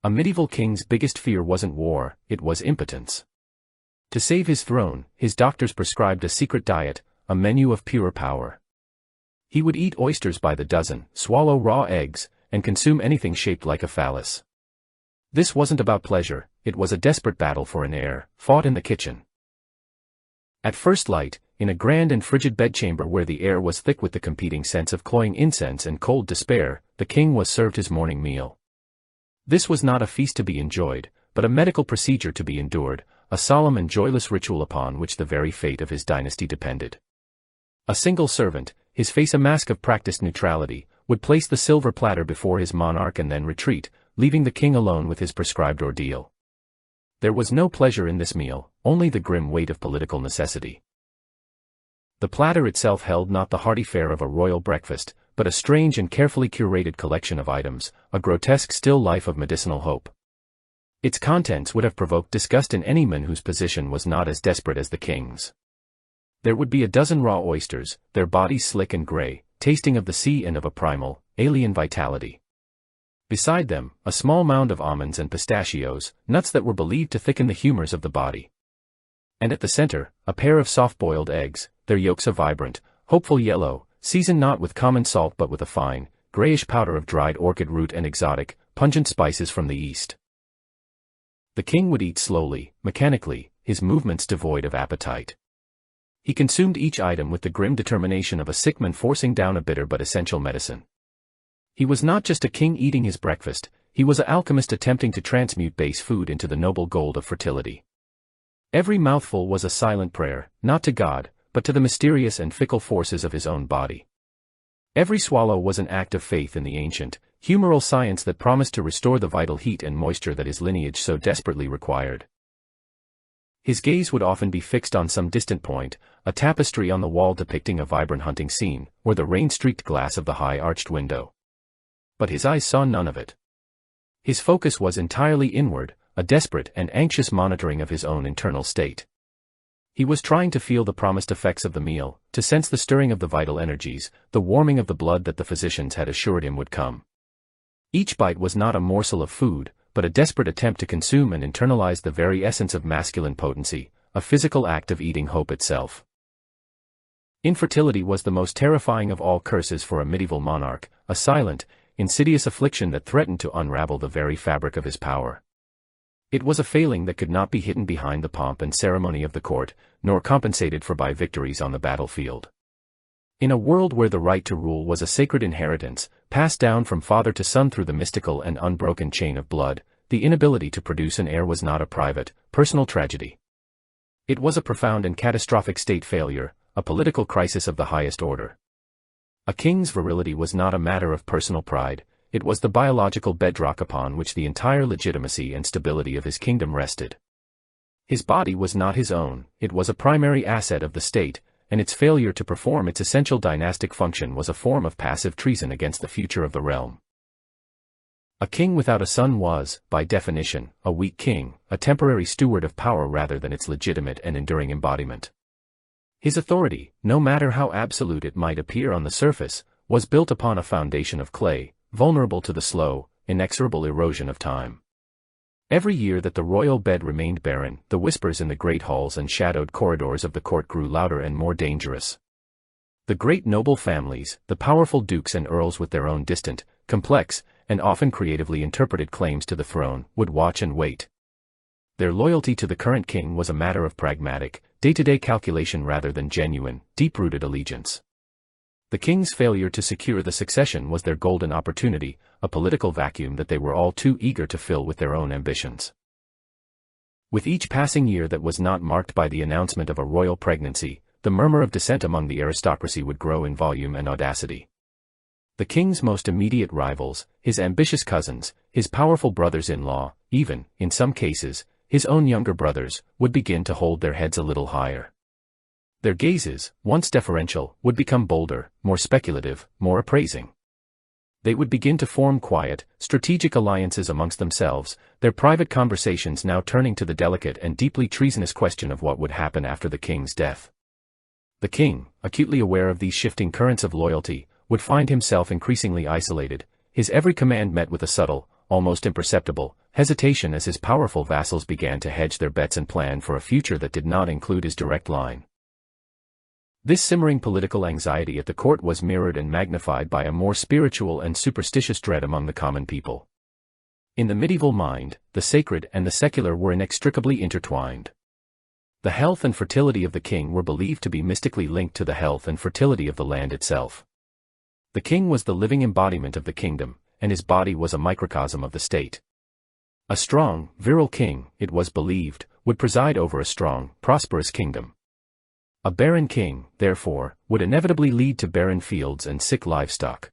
A medieval king's biggest fear wasn't war, it was impotence. To save his throne, his doctors prescribed a secret diet, a menu of pure power. He would eat oysters by the dozen, swallow raw eggs, and consume anything shaped like a phallus. This wasn't about pleasure, it was a desperate battle for an heir, fought in the kitchen. At first light, in a grand and frigid bedchamber where the air was thick with the competing scents of cloying incense and cold despair, the king was served his morning meal. This was not a feast to be enjoyed, but a medical procedure to be endured, a solemn and joyless ritual upon which the very fate of his dynasty depended. A single servant, his face a mask of practiced neutrality, would place the silver platter before his monarch and then retreat, leaving the king alone with his prescribed ordeal. There was no pleasure in this meal, only the grim weight of political necessity. The platter itself held not the hearty fare of a royal breakfast, but a strange and carefully curated collection of items, a grotesque still life of medicinal hope. Its contents would have provoked disgust in any man whose position was not as desperate as the king's. There would be a dozen raw oysters, their bodies slick and gray, tasting of the sea and of a primal, alien vitality. Beside them, a small mound of almonds and pistachios, nuts that were believed to thicken the humors of the body. And at the center, a pair of soft-boiled eggs, their yolks a vibrant, hopeful yellow, seasoned not with common salt but with a fine, grayish powder of dried orchid root and exotic, pungent spices from the east. The king would eat slowly, mechanically, his movements devoid of appetite. He consumed each item with the grim determination of a sick man forcing down a bitter but essential medicine. He was not just a king eating his breakfast, he was an alchemist attempting to transmute base food into the noble gold of fertility. Every mouthful was a silent prayer, not to God, but to the mysterious and fickle forces of his own body. Every swallow was an act of faith in the ancient, humoral science that promised to restore the vital heat and moisture that his lineage so desperately required. His gaze would often be fixed on some distant point, a tapestry on the wall depicting a vibrant hunting scene, or the rain-streaked glass of the high arched window. But his eyes saw none of it. His focus was entirely inward, a desperate and anxious monitoring of his own internal state. He was trying to feel the promised effects of the meal, to sense the stirring of the vital energies, the warming of the blood that the physicians had assured him would come. Each bite was not a morsel of food, but a desperate attempt to consume and internalize the very essence of masculine potency, a physical act of eating hope itself. Infertility was the most terrifying of all curses for a medieval monarch, a silent, insidious affliction that threatened to unravel the very fabric of his power. It was a failing that could not be hidden behind the pomp and ceremony of the court, nor compensated for by victories on the battlefield. In a world where the right to rule was a sacred inheritance, passed down from father to son through the mystical and unbroken chain of blood, the inability to produce an heir was not a private, personal tragedy. It was a profound and catastrophic state failure, a political crisis of the highest order. A king's virility was not a matter of personal pride, it was the biological bedrock upon which the entire legitimacy and stability of his kingdom rested. His body was not his own, it was a primary asset of the state, and its failure to perform its essential dynastic function was a form of passive treason against the future of the realm. A king without a son was, by definition, a weak king, a temporary steward of power rather than its legitimate and enduring embodiment. His authority, no matter how absolute it might appear on the surface, was built upon a foundation of clay, vulnerable to the slow, inexorable erosion of time. Every year that the royal bed remained barren, the whispers in the great halls and shadowed corridors of the court grew louder and more dangerous. The great noble families, the powerful dukes and earls with their own distant, complex, and often creatively interpreted claims to the throne, would watch and wait. Their loyalty to the current king was a matter of pragmatic, day-to-day calculation rather than genuine, deep-rooted allegiance. The king's failure to secure the succession was their golden opportunity, a political vacuum that they were all too eager to fill with their own ambitions. With each passing year that was not marked by the announcement of a royal pregnancy, the murmur of dissent among the aristocracy would grow in volume and audacity. The king's most immediate rivals, his ambitious cousins, his powerful brothers-in-law, even, in some cases, his own younger brothers, would begin to hold their heads a little higher. Their gazes, once deferential, would become bolder, more speculative, more appraising. They would begin to form quiet, strategic alliances amongst themselves, their private conversations now turning to the delicate and deeply treasonous question of what would happen after the king's death. The king, acutely aware of these shifting currents of loyalty, would find himself increasingly isolated, his every command met with a subtle, almost imperceptible, hesitation as his powerful vassals began to hedge their bets and plan for a future that did not include his direct line. This simmering political anxiety at the court was mirrored and magnified by a more spiritual and superstitious dread among the common people. In the medieval mind, the sacred and the secular were inextricably intertwined. The health and fertility of the king were believed to be mystically linked to the health and fertility of the land itself. The king was the living embodiment of the kingdom, and his body was a microcosm of the state. A strong, virile king, it was believed, would preside over a strong, prosperous kingdom. A barren king, therefore, would inevitably lead to barren fields and sick livestock.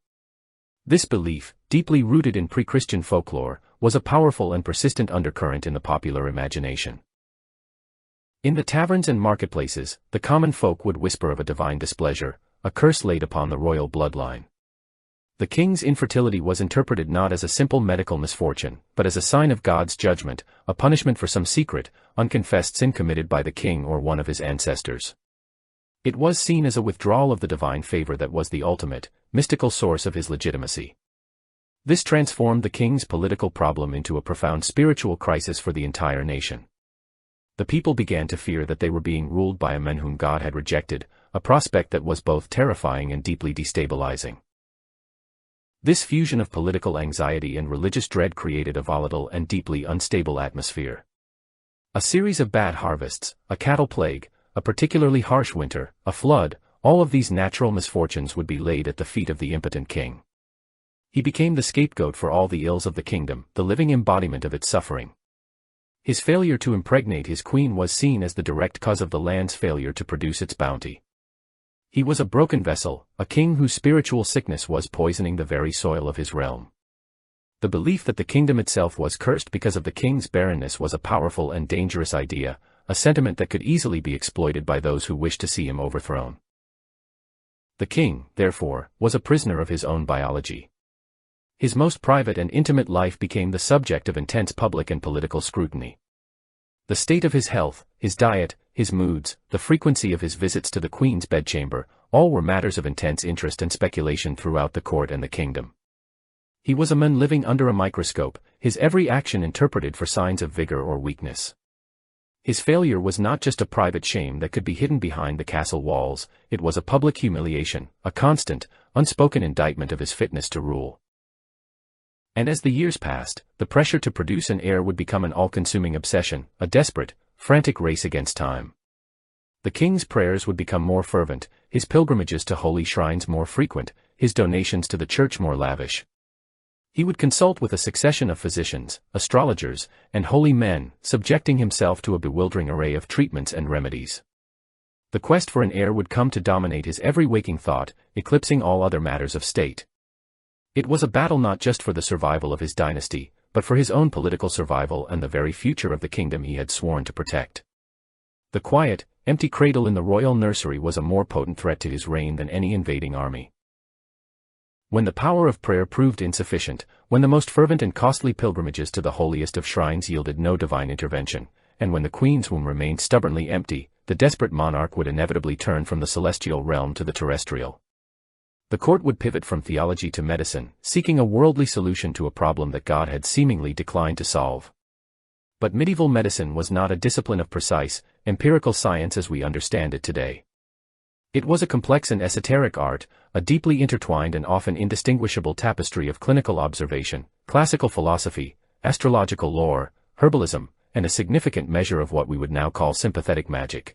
This belief, deeply rooted in pre-Christian folklore, was a powerful and persistent undercurrent in the popular imagination. In the taverns and marketplaces, the common folk would whisper of a divine displeasure, a curse laid upon the royal bloodline. The king's infertility was interpreted not as a simple medical misfortune, but as a sign of God's judgment, a punishment for some secret, unconfessed sin committed by the king or one of his ancestors. It was seen as a withdrawal of the divine favor that was the ultimate, mystical source of his legitimacy. This transformed the king's political problem into a profound spiritual crisis for the entire nation. The people began to fear that they were being ruled by a man whom God had rejected, a prospect that was both terrifying and deeply destabilizing. This fusion of political anxiety and religious dread created a volatile and deeply unstable atmosphere. A series of bad harvests, a cattle plague, a particularly harsh winter, a flood, all of these natural misfortunes would be laid at the feet of the impotent king. He became the scapegoat for all the ills of the kingdom, the living embodiment of its suffering. His failure to impregnate his queen was seen as the direct cause of the land's failure to produce its bounty. He was a broken vessel, a king whose spiritual sickness was poisoning the very soil of his realm. The belief that the kingdom itself was cursed because of the king's barrenness was a powerful and dangerous idea, a sentiment that could easily be exploited by those who wished to see him overthrown. The king, therefore, was a prisoner of his own biology. His most private and intimate life became the subject of intense public and political scrutiny. The state of his health, his diet, his moods, the frequency of his visits to the queen's bedchamber, all were matters of intense interest and speculation throughout the court and the kingdom. He was a man living under a microscope, his every action interpreted for signs of vigor or weakness. His failure was not just a private shame that could be hidden behind the castle walls, it was a public humiliation, a constant, unspoken indictment of his fitness to rule. And as the years passed, the pressure to produce an heir would become an all-consuming obsession, a desperate, frantic race against time. The king's prayers would become more fervent, his pilgrimages to holy shrines more frequent, his donations to the church more lavish. He would consult with a succession of physicians, astrologers, and holy men, subjecting himself to a bewildering array of treatments and remedies. The quest for an heir would come to dominate his every waking thought, eclipsing all other matters of state. It was a battle not just for the survival of his dynasty, but for his own political survival and the very future of the kingdom he had sworn to protect. The quiet, empty cradle in the royal nursery was a more potent threat to his reign than any invading army. When the power of prayer proved insufficient, when the most fervent and costly pilgrimages to the holiest of shrines yielded no divine intervention, and when the queen's womb remained stubbornly empty, the desperate monarch would inevitably turn from the celestial realm to the terrestrial. The court would pivot from theology to medicine, seeking a worldly solution to a problem that God had seemingly declined to solve. But medieval medicine was not a discipline of precise, empirical science as we understand it today. It was a complex and esoteric art, a deeply intertwined and often indistinguishable tapestry of clinical observation, classical philosophy, astrological lore, herbalism, and a significant measure of what we would now call sympathetic magic.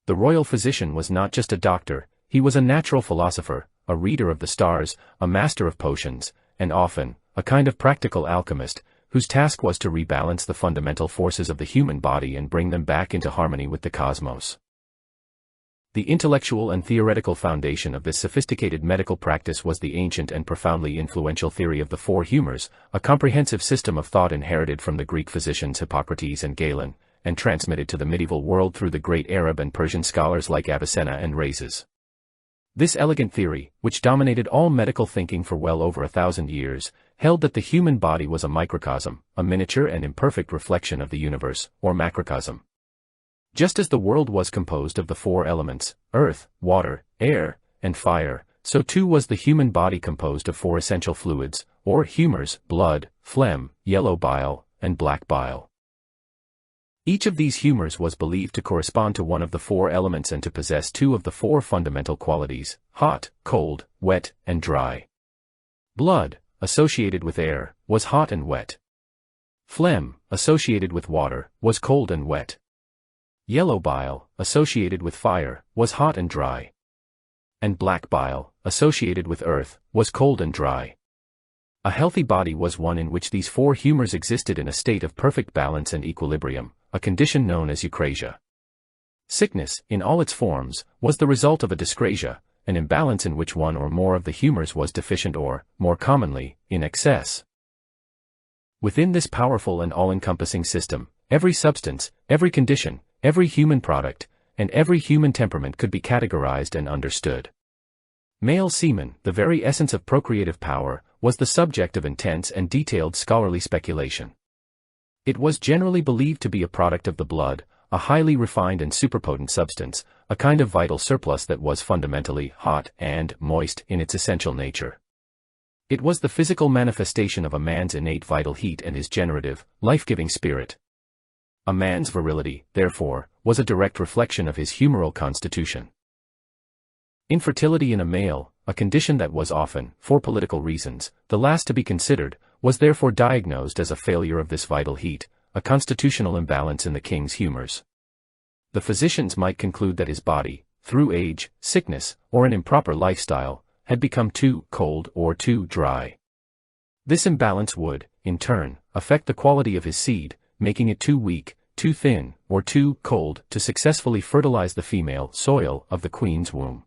The royal physician was not just a doctor, he was a natural philosopher, a reader of the stars, a master of potions, and often, a kind of practical alchemist, whose task was to rebalance the fundamental forces of the human body and bring them back into harmony with the cosmos. The intellectual and theoretical foundation of this sophisticated medical practice was the ancient and profoundly influential theory of the four humors, a comprehensive system of thought inherited from the Greek physicians Hippocrates and Galen, and transmitted to the medieval world through the great Arab and Persian scholars like Avicenna and Rhazes. This elegant theory, which dominated all medical thinking for well over 1,000 years, held that the human body was a microcosm, a miniature and imperfect reflection of the universe, or macrocosm. Just as the world was composed of the four elements, earth, water, air, and fire, so too was the human body composed of four essential fluids, or humors, blood, phlegm, yellow bile, and black bile. Each of these humors was believed to correspond to one of the four elements and to possess two of the four fundamental qualities: hot, cold, wet, and dry. Blood, associated with air, was hot and wet. Phlegm, associated with water, was cold and wet. Yellow bile, associated with fire, was hot and dry. And black bile, associated with earth, was cold and dry. A healthy body was one in which these four humors existed in a state of perfect balance and equilibrium, a condition known as eucrasia. Sickness, in all its forms, was the result of a dyscrasia, an imbalance in which one or more of the humors was deficient or, more commonly, in excess. Within this powerful and all-encompassing system, every substance, every condition, every human product, and every human temperament could be categorized and understood. Male semen, the very essence of procreative power, was the subject of intense and detailed scholarly speculation. It was generally believed to be a product of the blood, a highly refined and superpotent substance, a kind of vital surplus that was fundamentally hot and moist in its essential nature. It was the physical manifestation of a man's innate vital heat and his generative, life-giving spirit. A man's virility, therefore, was a direct reflection of his humoral constitution. Infertility in a male, a condition that was often, for political reasons, the last to be considered, was therefore diagnosed as a failure of this vital heat, a constitutional imbalance in the king's humors. The physicians might conclude that his body, through age, sickness, or an improper lifestyle, had become too cold or too dry. This imbalance would, in turn, affect the quality of his seed, making it too weak, too thin, or too cold to successfully fertilize the female soil of the queen's womb.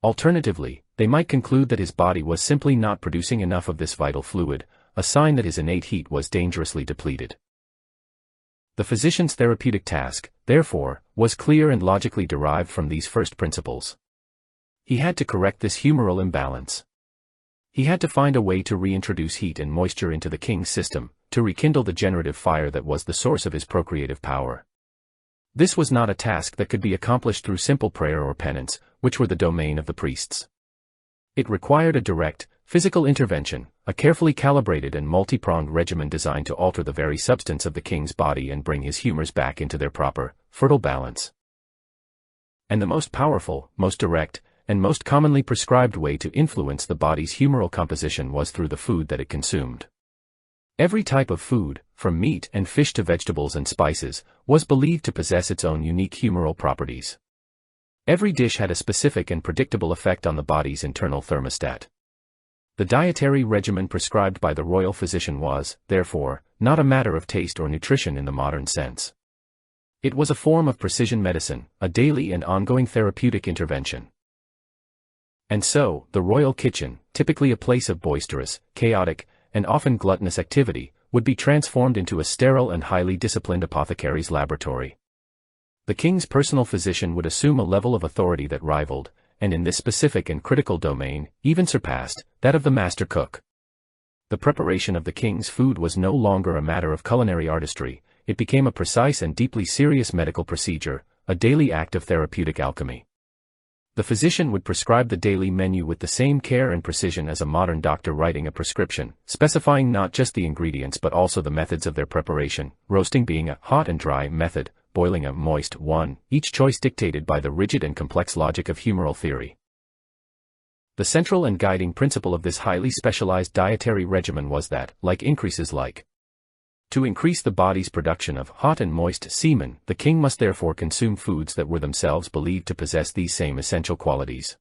Alternatively, they might conclude that his body was simply not producing enough of this vital fluid, a sign that his innate heat was dangerously depleted. The physician's therapeutic task, therefore, was clear and logically derived from these first principles. He had to correct this humoral imbalance. He had to find a way to reintroduce heat and moisture into the king's system, to rekindle the generative fire that was the source of his procreative power. This was not a task that could be accomplished through simple prayer or penance, which were the domain of the priests. It required a direct, physical intervention, a carefully calibrated and multi-pronged regimen designed to alter the very substance of the king's body and bring his humors back into their proper, fertile balance. And the most powerful, most direct, and most commonly prescribed way to influence the body's humoral composition was through the food that it consumed. Every type of food, from meat and fish to vegetables and spices, was believed to possess its own unique humoral properties. Every dish had a specific and predictable effect on the body's internal thermostat. The dietary regimen prescribed by the royal physician was, therefore, not a matter of taste or nutrition in the modern sense. It was a form of precision medicine, a daily and ongoing therapeutic intervention. And so, the royal kitchen, typically a place of boisterous, chaotic, and often gluttonous activity, would be transformed into a sterile and highly disciplined apothecary's laboratory. The king's personal physician would assume a level of authority that rivaled, and in this specific and critical domain, even surpassed, that of the master cook. The preparation of the king's food was no longer a matter of culinary artistry, it became a precise and deeply serious medical procedure, a daily act of therapeutic alchemy. The physician would prescribe the daily menu with the same care and precision as a modern doctor writing a prescription, specifying not just the ingredients but also the methods of their preparation, roasting being a hot and dry method, boiling a moist one, each choice dictated by the rigid and complex logic of humoral theory. The central and guiding principle of this highly specialized dietary regimen was that, like increases like to increase the body's production of hot and moist semen, the king must therefore consume foods that were themselves believed to possess these same essential qualities.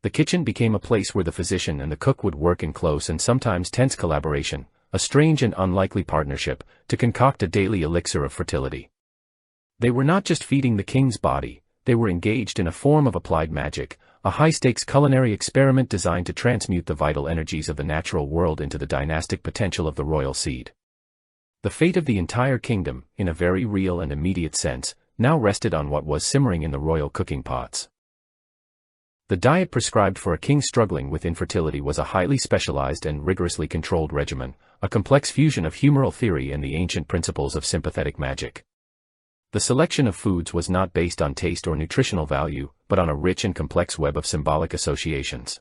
The kitchen became a place where the physician and the cook would work in close and sometimes tense collaboration, a strange and unlikely partnership, to concoct a daily elixir of fertility. They were not just feeding the king's body, they were engaged in a form of applied magic, a high-stakes culinary experiment designed to transmute the vital energies of the natural world into the dynastic potential of the royal seed. The fate of the entire kingdom, in a very real and immediate sense, now rested on what was simmering in the royal cooking pots. The diet prescribed for a king struggling with infertility was a highly specialized and rigorously controlled regimen, a complex fusion of humoral theory and the ancient principles of sympathetic magic. The selection of foods was not based on taste or nutritional value, but on a rich and complex web of symbolic associations.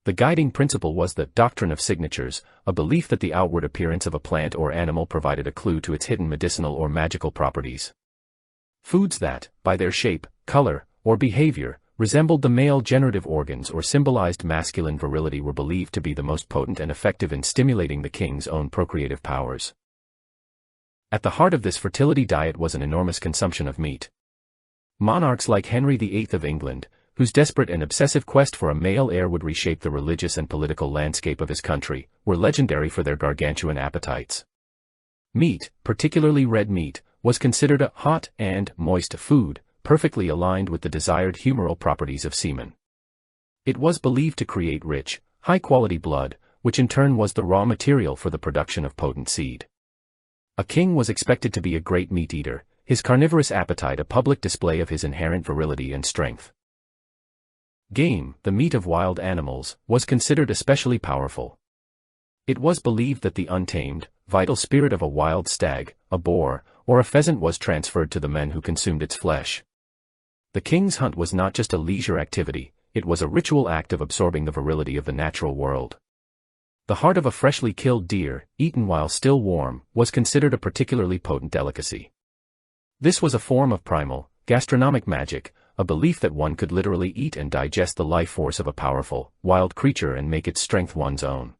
The guiding principle was the doctrine of signatures, a belief that the outward appearance of a plant or animal provided a clue to its hidden medicinal or magical properties. Foods that, by their shape, color, or behavior, resembled the male generative organs or symbolized masculine virility were believed to be the most potent and effective in stimulating the king's own procreative powers. At the heart of this fertility diet was an enormous consumption of meat. Monarchs like Henry VIII of England, whose desperate and obsessive quest for a male heir would reshape the religious and political landscape of his country, were legendary for their gargantuan appetites. Meat, particularly red meat, was considered a hot and moist food, perfectly aligned with the desired humoral properties of semen. It was believed to create rich, high-quality blood, which in turn was the raw material for the production of potent seed. A king was expected to be a great meat eater, his carnivorous appetite a public display of his inherent virility and strength. Game, the meat of wild animals, was considered especially powerful. It was believed that the untamed, vital spirit of a wild stag, a boar, or a pheasant was transferred to the men who consumed its flesh. The king's hunt was not just a leisure activity, it was a ritual act of absorbing the virility of the natural world. The heart of a freshly killed deer, eaten while still warm, was considered a particularly potent delicacy. This was a form of primal, gastronomic magic, a belief that one could literally eat and digest the life force of a powerful, wild creature and make its strength one's own.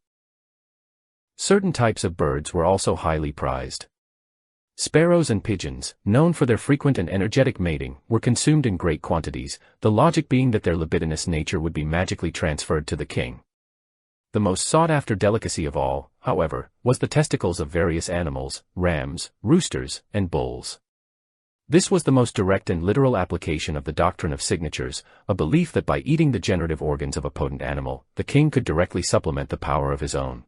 Certain types of birds were also highly prized. Sparrows and pigeons, known for their frequent and energetic mating, were consumed in great quantities, the logic being that their libidinous nature would be magically transferred to the king. The most sought-after delicacy of all, however, was the testicles of various animals, rams, roosters, and bulls. This was the most direct and literal application of the doctrine of signatures, a belief that by eating the generative organs of a potent animal, the king could directly supplement the power of his own.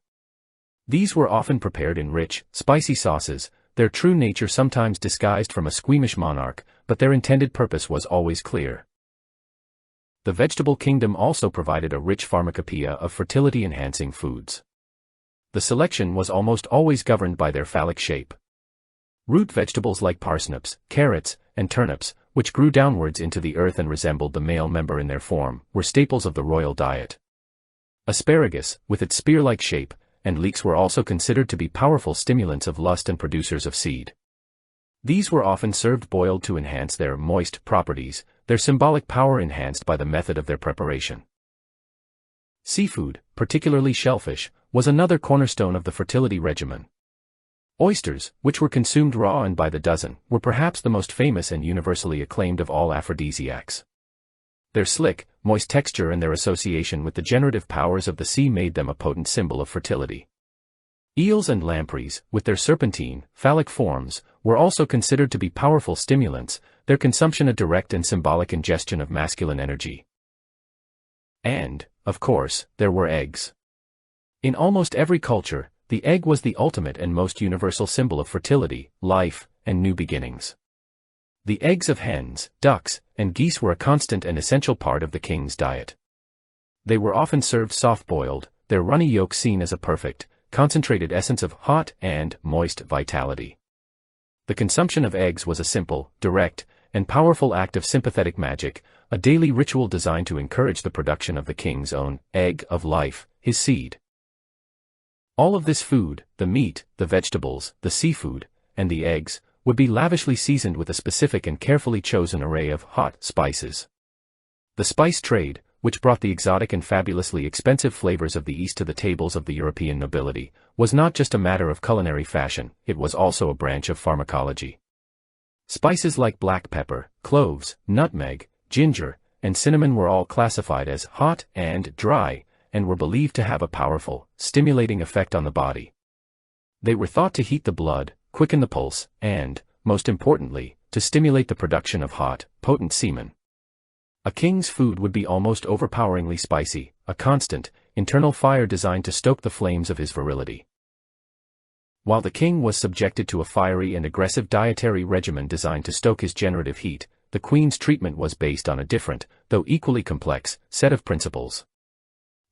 These were often prepared in rich, spicy sauces, their true nature sometimes disguised from a squeamish monarch, but their intended purpose was always clear. The vegetable kingdom also provided a rich pharmacopoeia of fertility-enhancing foods. The selection was almost always governed by their phallic shape. Root vegetables like parsnips, carrots, and turnips, which grew downwards into the earth and resembled the male member in their form, were staples of the royal diet. Asparagus, with its spear-like shape, and leeks were also considered to be powerful stimulants of lust and producers of seed. These were often served boiled to enhance their moist properties, their symbolic power enhanced by the method of their preparation. Seafood, particularly shellfish, was another cornerstone of the fertility regimen. Oysters, which were consumed raw and by the dozen, were perhaps the most famous and universally acclaimed of all aphrodisiacs. Their slick, moist texture and their association with the generative powers of the sea made them a potent symbol of fertility. Eels and lampreys, with their serpentine, phallic forms, were also considered to be powerful stimulants, their consumption a direct and symbolic ingestion of masculine energy. And, of course, there were eggs. In almost every culture, the egg was the ultimate and most universal symbol of fertility, life, and new beginnings. The eggs of hens, ducks, and geese were a constant and essential part of the king's diet. They were often served soft-boiled, their runny yolk seen as a perfect, concentrated essence of hot and moist vitality. The consumption of eggs was a simple, direct, and powerful act of sympathetic magic, a daily ritual designed to encourage the production of the king's own egg of life, his seed. All of this food, the meat, the vegetables, the seafood, and the eggs, would be lavishly seasoned with a specific and carefully chosen array of hot spices. The spice trade, which brought the exotic and fabulously expensive flavors of the East to the tables of the European nobility, was not just a matter of culinary fashion, it was also a branch of pharmacology. Spices like black pepper, cloves, nutmeg, ginger, and cinnamon were all classified as hot and dry, and were believed to have a powerful, stimulating effect on the body. They were thought to heat the blood, quicken the pulse, and, most importantly, to stimulate the production of hot, potent semen. A king's food would be almost overpoweringly spicy, a constant, internal fire designed to stoke the flames of his virility. While the king was subjected to a fiery and aggressive dietary regimen designed to stoke his generative heat, the queen's treatment was based on a different, though equally complex, set of principles.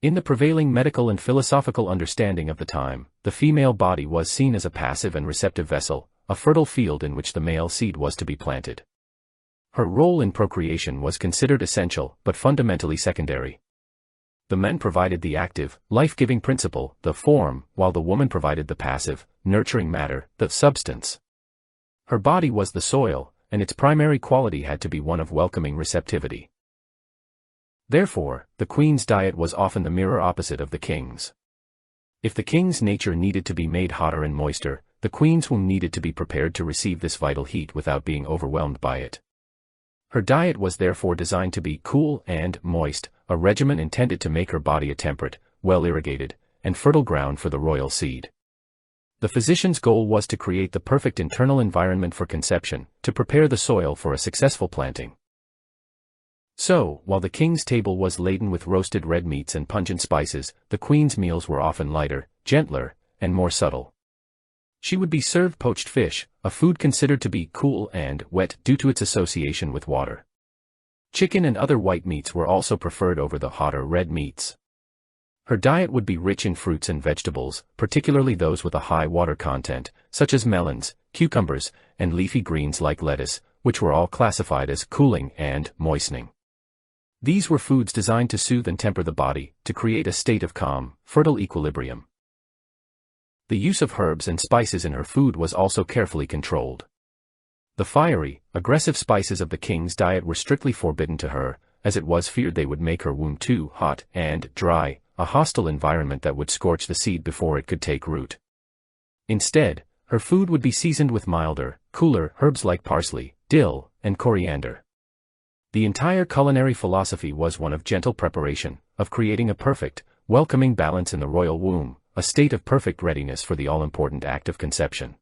In the prevailing medical and philosophical understanding of the time, the female body was seen as a passive and receptive vessel, a fertile field in which the male seed was to be planted. Her role in procreation was considered essential but fundamentally secondary. The men provided the active, life-giving principle, the form, while the woman provided the passive, nurturing matter, the substance. Her body was the soil, and its primary quality had to be one of welcoming receptivity. Therefore, the queen's diet was often the mirror opposite of the king's. If the king's nature needed to be made hotter and moister, the queen's womb needed to be prepared to receive this vital heat without being overwhelmed by it. Her diet was therefore designed to be cool and moist, a regimen intended to make her body a temperate, well-irrigated, and fertile ground for the royal seed. The physician's goal was to create the perfect internal environment for conception, to prepare the soil for a successful planting. So, while the king's table was laden with roasted red meats and pungent spices, the queen's meals were often lighter, gentler, and more subtle. She would be served poached fish, a food considered to be cool and wet due to its association with water. Chicken and other white meats were also preferred over the hotter red meats. Her diet would be rich in fruits and vegetables, particularly those with a high water content, such as melons, cucumbers, and leafy greens like lettuce, which were all classified as cooling and moistening. These were foods designed to soothe and temper the body, to create a state of calm, fertile equilibrium. The use of herbs and spices in her food was also carefully controlled. The fiery, aggressive spices of the king's diet were strictly forbidden to her, as it was feared they would make her womb too hot and dry, a hostile environment that would scorch the seed before it could take root. Instead, her food would be seasoned with milder, cooler herbs like parsley, dill, and coriander. The entire culinary philosophy was one of gentle preparation, of creating a perfect, welcoming balance in the royal womb, a state of perfect readiness for the all-important act of conception.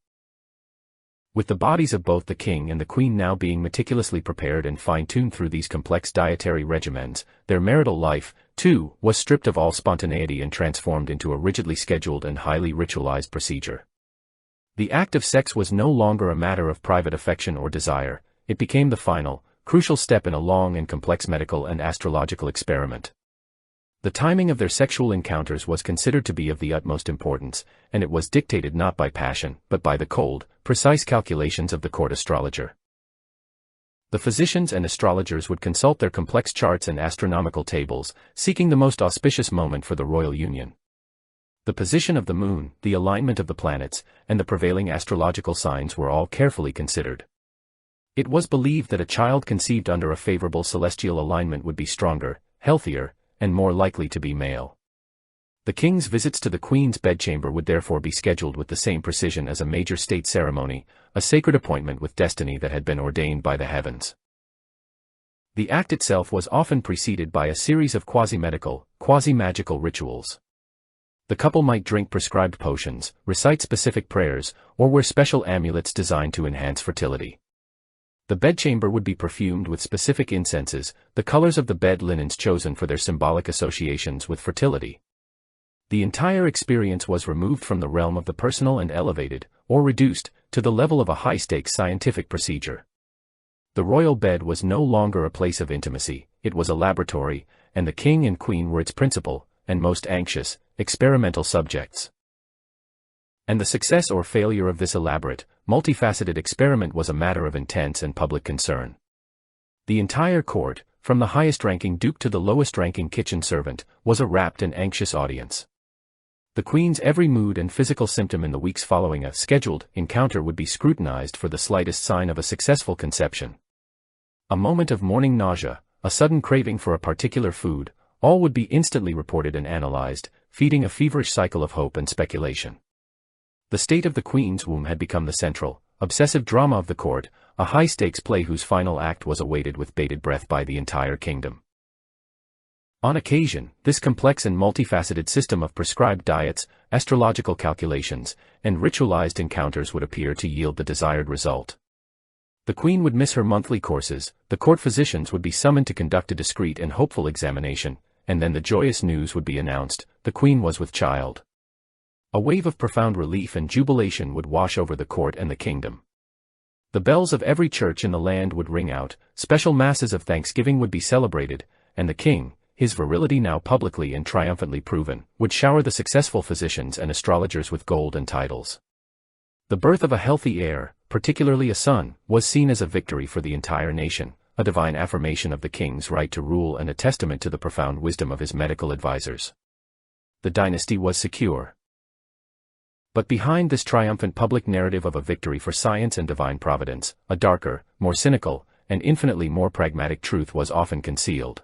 With the bodies of both the king and the queen now being meticulously prepared and fine-tuned through these complex dietary regimens, their marital life, too, was stripped of all spontaneity and transformed into a rigidly scheduled and highly ritualized procedure. The act of sex was no longer a matter of private affection or desire, it became the final, crucial step in a long and complex medical and astrological experiment. The timing of their sexual encounters was considered to be of the utmost importance, and it was dictated not by passion, but by the cold, precise calculations of the court astrologer. The physicians and astrologers would consult their complex charts and astronomical tables, seeking the most auspicious moment for the royal union. The position of the moon, the alignment of the planets, and the prevailing astrological signs were all carefully considered. It was believed that a child conceived under a favorable celestial alignment would be stronger, healthier, and more likely to be male. The king's visits to the queen's bedchamber would therefore be scheduled with the same precision as a major state ceremony, a sacred appointment with destiny that had been ordained by the heavens. The act itself was often preceded by a series of quasi-medical, quasi-magical rituals. The couple might drink prescribed potions, recite specific prayers, or wear special amulets designed to enhance fertility. The bedchamber would be perfumed with specific incenses, the colors of the bed linens chosen for their symbolic associations with fertility. The entire experience was removed from the realm of the personal and elevated, or reduced, to the level of a high-stakes scientific procedure. The royal bed was no longer a place of intimacy, it was a laboratory, and the king and queen were its principal, and most anxious, experimental subjects. And the success or failure of this elaborate, multifaceted experiment was a matter of intense and public concern. The entire court, from the highest-ranking duke to the lowest-ranking kitchen servant, was a rapt and anxious audience. The queen's every mood and physical symptom in the weeks following a scheduled encounter would be scrutinized for the slightest sign of a successful conception. A moment of morning nausea, a sudden craving for a particular food, all would be instantly reported and analyzed, feeding a feverish cycle of hope and speculation. The state of the queen's womb had become the central, obsessive drama of the court, a high-stakes play whose final act was awaited with bated breath by the entire kingdom. On occasion, this complex and multifaceted system of prescribed diets, astrological calculations, and ritualized encounters would appear to yield the desired result. The queen would miss her monthly courses, the court physicians would be summoned to conduct a discreet and hopeful examination, and then the joyous news would be announced: the queen was with child. A wave of profound relief and jubilation would wash over the court and the kingdom. The bells of every church in the land would ring out, special masses of thanksgiving would be celebrated, and the king, his virility now publicly and triumphantly proven, would shower the successful physicians and astrologers with gold and titles. The birth of a healthy heir, particularly a son, was seen as a victory for the entire nation, a divine affirmation of the king's right to rule and a testament to the profound wisdom of his medical advisors. The dynasty was secure. But behind this triumphant public narrative of a victory for science and divine providence, a darker, more cynical, and infinitely more pragmatic truth was often concealed.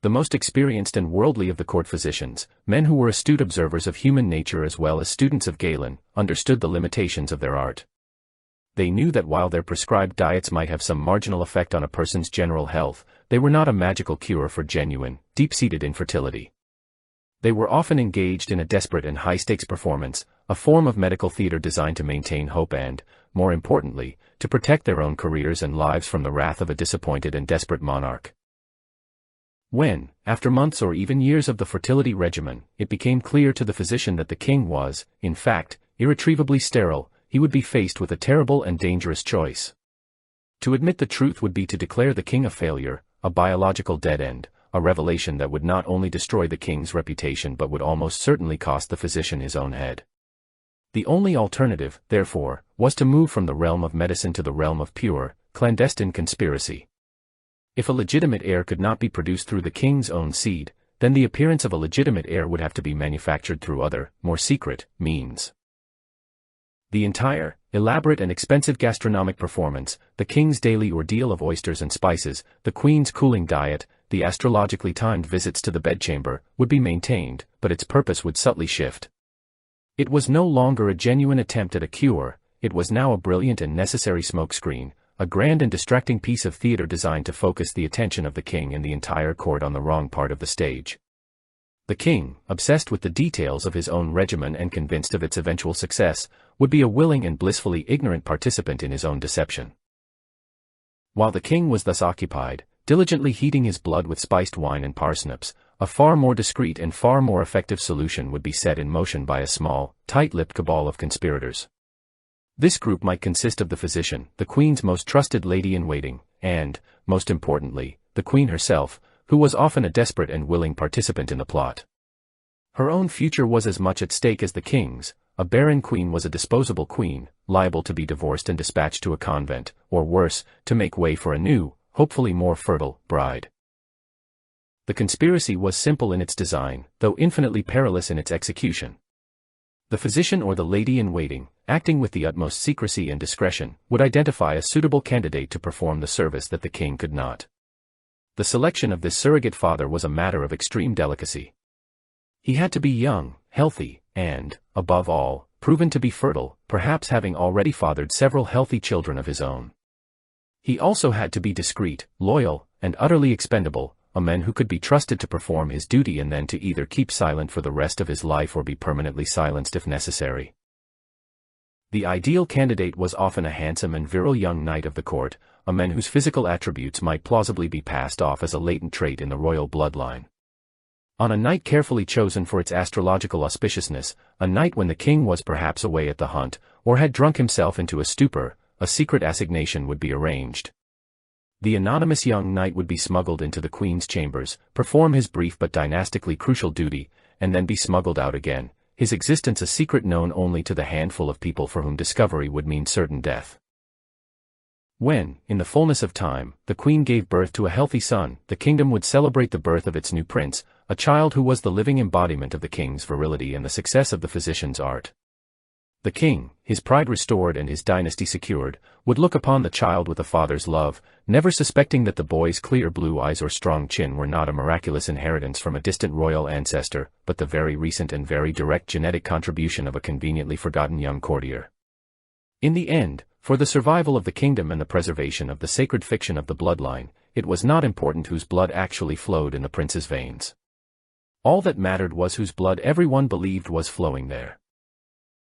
The most experienced and worldly of the court physicians, men who were astute observers of human nature as well as students of Galen, understood the limitations of their art. They knew that while their prescribed diets might have some marginal effect on a person's general health, they were not a magical cure for genuine, deep-seated infertility. They were often engaged in a desperate and high-stakes performance, a form of medical theater designed to maintain hope and, more importantly, to protect their own careers and lives from the wrath of a disappointed and desperate monarch. When, after months or even years of the fertility regimen, it became clear to the physician that the king was, in fact, irretrievably sterile, he would be faced with a terrible and dangerous choice. To admit the truth would be to declare the king a failure, a biological dead end, a revelation that would not only destroy the king's reputation but would almost certainly cost the physician his own head. The only alternative, therefore, was to move from the realm of medicine to the realm of pure, clandestine conspiracy. If a legitimate heir could not be produced through the king's own seed, then the appearance of a legitimate heir would have to be manufactured through other, more secret, means. The entire, elaborate and expensive gastronomic performance, the king's daily ordeal of oysters and spices, the queen's cooling diet, the astrologically timed visits to the bedchamber, would be maintained, but its purpose would subtly shift. It was no longer a genuine attempt at a cure, it was now a brilliant and necessary smokescreen, a grand and distracting piece of theater designed to focus the attention of the king and the entire court on the wrong part of the stage. The king, obsessed with the details of his own regimen and convinced of its eventual success, would be a willing and blissfully ignorant participant in his own deception. While the king was thus occupied, diligently heating his blood with spiced wine and parsnips, a far more discreet and far more effective solution would be set in motion by a small, tight-lipped cabal of conspirators. This group might consist of the physician, the queen's most trusted lady-in-waiting, and, most importantly, the queen herself, who was often a desperate and willing participant in the plot. Her own future was as much at stake as the king's. A barren queen was a disposable queen, liable to be divorced and dispatched to a convent, or worse, to make way for a new, hopefully more fertile, bride. The conspiracy was simple in its design, though infinitely perilous in its execution. The physician or the lady-in-waiting, acting with the utmost secrecy and discretion, would identify a suitable candidate to perform the service that the king could not. The selection of this surrogate father was a matter of extreme delicacy. He had to be young, healthy, and, above all, proven to be fertile, perhaps having already fathered several healthy children of his own. He also had to be discreet, loyal, and utterly expendable, a man who could be trusted to perform his duty and then to either keep silent for the rest of his life or be permanently silenced if necessary. The ideal candidate was often a handsome and virile young knight of the court, a man whose physical attributes might plausibly be passed off as a latent trait in the royal bloodline. On a night carefully chosen for its astrological auspiciousness, a night when the king was perhaps away at the hunt, or had drunk himself into a stupor, a secret assignation would be arranged. The anonymous young knight would be smuggled into the queen's chambers, perform his brief but dynastically crucial duty, and then be smuggled out again, his existence a secret known only to the handful of people for whom discovery would mean certain death. When, in the fullness of time, the queen gave birth to a healthy son, the kingdom would celebrate the birth of its new prince, a child who was the living embodiment of the king's virility and the success of the physician's art. The king, his pride restored and his dynasty secured, would look upon the child with a father's love, never suspecting that the boy's clear blue eyes or strong chin were not a miraculous inheritance from a distant royal ancestor, but the very recent and very direct genetic contribution of a conveniently forgotten young courtier. In the end, for the survival of the kingdom and the preservation of the sacred fiction of the bloodline, it was not important whose blood actually flowed in the prince's veins. All that mattered was whose blood everyone believed was flowing there.